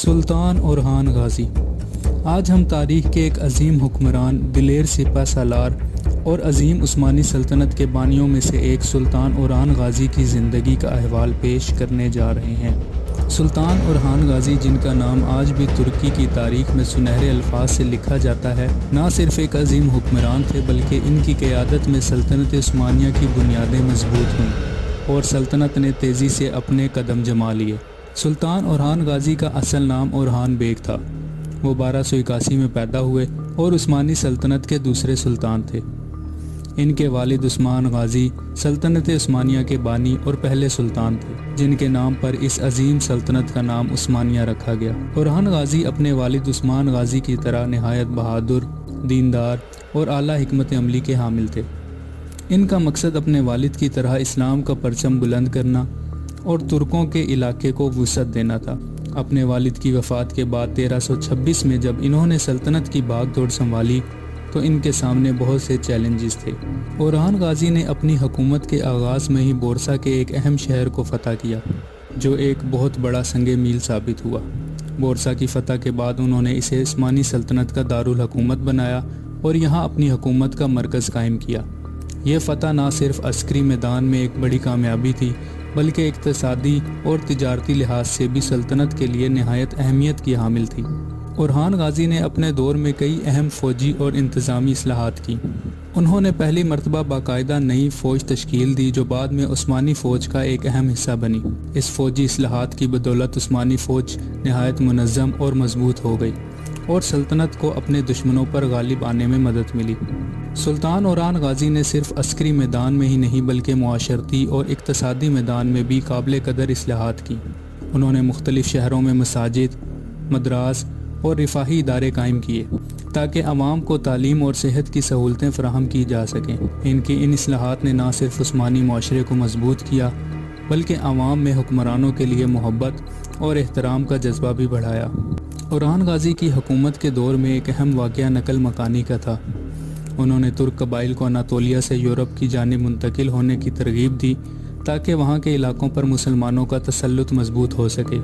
سلطان اورحان غازی۔ آج ہم تاریخ کے ایک عظیم حکمران، دلیر سپہ سالار اور عظیم عثمانی سلطنت کے بانیوں میں سے ایک سلطان اورحان غازی کی زندگی کا احوال پیش کرنے جا رہے ہیں۔ سلطان اورحان غازی، جن کا نام آج بھی ترکی کی تاریخ میں سنہرے الفاظ سے لکھا جاتا ہے، نہ صرف ایک عظیم حکمران تھے بلکہ ان کی قیادت میں سلطنت عثمانیہ کی بنیادیں مضبوط ہوئیں اور سلطنت نے تیزی سے اپنے قدم جما لیے۔ سلطان اورحان غازی کا اصل نام اورحان بیگ تھا۔ وہ 1281 میں پیدا ہوئے اور عثمانی سلطنت کے دوسرے سلطان تھے۔ ان کے والد عثمان غازی سلطنت عثمانیہ کے بانی اور پہلے سلطان تھے، جن کے نام پر اس عظیم سلطنت کا نام عثمانیہ رکھا گیا۔ اورحان غازی اپنے والد عثمان غازی کی طرح نہایت بہادر، دیندار اور اعلیٰ حکمت عملی کے حامل تھے۔ ان کا مقصد اپنے والد کی طرح اسلام کا پرچم بلند کرنا اور ترکوں کے علاقے کو وسعت دینا تھا۔ اپنے والد کی وفات کے بعد 1326 میں جب انہوں نے سلطنت کی بھاگ دوڑ سنبھالی تو ان کے سامنے بہت سے چیلنجز تھے۔ اورحان غازی نے اپنی حکومت کے آغاز میں ہی بورسا کے ایک اہم شہر کو فتح کیا، جو ایک بہت بڑا سنگ میل ثابت ہوا۔ بورسا کی فتح کے بعد انہوں نے اسے عثمانی سلطنت کا دارالحکومت بنایا اور یہاں اپنی حکومت کا مرکز قائم کیا۔ یہ فتح نہ صرف عسکری میدان میں ایک بڑی کامیابی تھی بلکہ اقتصادی اور تجارتی لحاظ سے بھی سلطنت کے لیے نہایت اہمیت کی حامل تھی۔ اورحان غازی نے اپنے دور میں کئی اہم فوجی اور انتظامی اصلاحات کی۔ انہوں نے پہلی مرتبہ باقاعدہ نئی فوج تشکیل دی جو بعد میں عثمانی فوج کا ایک اہم حصہ بنی۔ اس فوجی اصلاحات کی بدولت عثمانی فوج نہایت منظم اور مضبوط ہو گئی اور سلطنت کو اپنے دشمنوں پر غالب آنے میں مدد ملی۔ سلطان اورحان غازی نے صرف عسکری میدان میں ہی نہیں بلکہ معاشرتی اور اقتصادی میدان میں بھی قابل قدر اصلاحات کی۔ انہوں نے مختلف شہروں میں مساجد، مدارس اور رفاہی ادارے قائم کیے تاکہ عوام کو تعلیم اور صحت کی سہولتیں فراہم کی جا سکیں۔ ان اصلاحات نے نہ صرف عثمانی معاشرے کو مضبوط کیا بلکہ عوام میں حکمرانوں کے لیے محبت اور احترام کا جذبہ بھی بڑھایا۔ اورحان غازی کی حکومت کے دور میں ایک اہم واقعہ نقل مکانی کا تھا۔ انہوں نے ترک قبائل کو اناطولیہ سے یورپ کی جانب منتقل ہونے کی ترغیب دی تاکہ وہاں کے علاقوں پر مسلمانوں کا تسلط مضبوط ہو سکے۔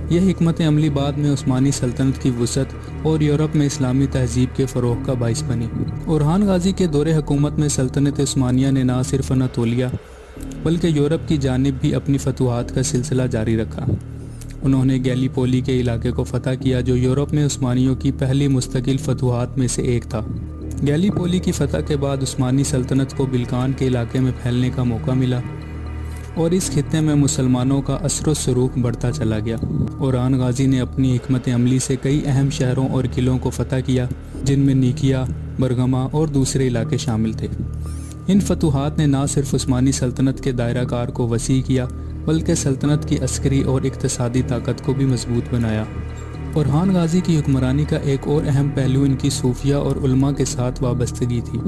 یہ حکمت عملی بعد میں عثمانی سلطنت کی وسعت اور یورپ میں اسلامی تہذیب کے فروغ کا باعث بنی۔ اورحان غازی کے دور حکومت میں سلطنت عثمانیہ نے نہ صرف اناطولیہ بلکہ یورپ کی جانب بھی اپنی فتوحات کا سلسلہ جاری رکھا۔ انہوں نے گیلی پولی کے علاقے کو فتح کیا جو یورپ میں عثمانیوں کی پہلی مستقل فتوحات میں سے ایک تھا۔ گیلی پولی کی فتح کے بعد عثمانی سلطنت کو بلقان کے علاقے میں پھیلنے کا موقع ملا اور اس خطے میں مسلمانوں کا اثر و رسوخ بڑھتا چلا گیا۔ اورحان غازی نے اپنی حکمت عملی سے کئی اہم شہروں اور قلعوں کو فتح کیا جن میں نیکیا، برگما اور دوسرے علاقے شامل تھے۔ ان فتوحات نے نہ صرف عثمانی سلطنت کے دائرہ کار کو وسیع کیا بلکہ سلطنت کی عسکری اور اقتصادی طاقت کو بھی مضبوط بنایا۔ اورحان غازی کی حکمرانی کا ایک اور اہم پہلو ان کی صوفیہ اور علماء کے ساتھ وابستگی تھی۔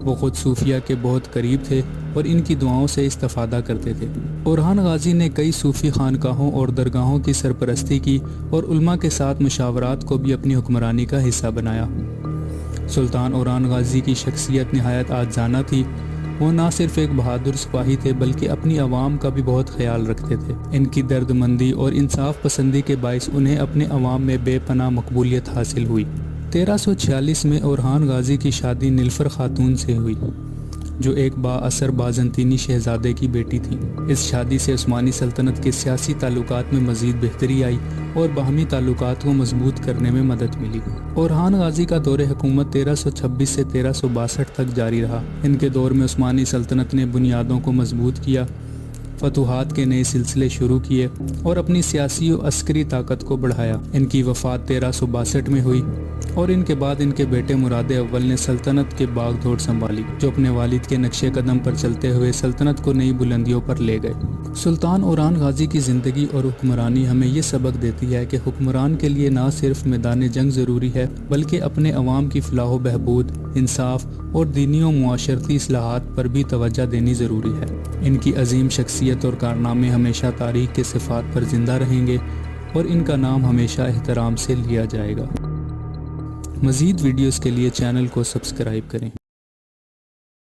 وہ خود صوفیہ کے بہت قریب تھے اور ان کی دعاؤں سے استفادہ کرتے تھے۔ اورحان غازی نے کئی صوفی خانقاہوں اور درگاہوں کی سرپرستی کی اور علماء کے ساتھ مشاورات کو بھی اپنی حکمرانی کا حصہ بنایا۔ سلطان اورحان غازی کی شخصیت نہایت عاجزانہ تھی۔ وہ نہ صرف ایک بہادر سپاہی تھے بلکہ اپنی عوام کا بھی بہت خیال رکھتے تھے۔ ان کی درد مندی اور انصاف پسندی کے باعث انہیں اپنے عوام میں بے پناہ مقبولیت حاصل ہوئی۔ 1346 میں اورحان غازی کی شادی نیلوفر خاتون سے ہوئی جو ایک بااثر بازنطینی شہزادے کی بیٹی تھی۔ اس شادی سے عثمانی سلطنت کے سیاسی تعلقات میں مزید بہتری آئی اور باہمی تعلقات کو مضبوط کرنے میں مدد ملی۔ اورحان غازی کا دور حکومت 1326 سے 1362 تک جاری رہا۔ ان کے دور میں عثمانی سلطنت نے بنیادوں کو مضبوط کیا، فتوحات کے نئے سلسلے شروع کیے اور اپنی سیاسی و عسکری طاقت کو بڑھایا۔ ان کی وفات 1362 میں ہوئی اور ان کے بعد ان کے بیٹے مراد اول نے سلطنت کے باغ دوڑ سنبھالی، جو اپنے والد کے نقش قدم پر چلتے ہوئے سلطنت کو نئی بلندیوں پر لے گئے۔ سلطان اورحان غازی کی زندگی اور حکمرانی ہمیں یہ سبق دیتی ہے کہ حکمران کے لیے نہ صرف میدان جنگ ضروری ہے بلکہ اپنے عوام کی فلاح و بہبود، انصاف اور دینی و معاشرتی اصلاحات پر بھی توجہ دینی ضروری ہے۔ ان کی عظیم شخصیت اور کارنامے ہمیشہ تاریخ کے صفحات پر زندہ رہیں گے اور ان کا نام ہمیشہ احترام سے لیا جائے گا۔ مزید ویڈیوز کے لیے چینل کو سبسکرائب کریں۔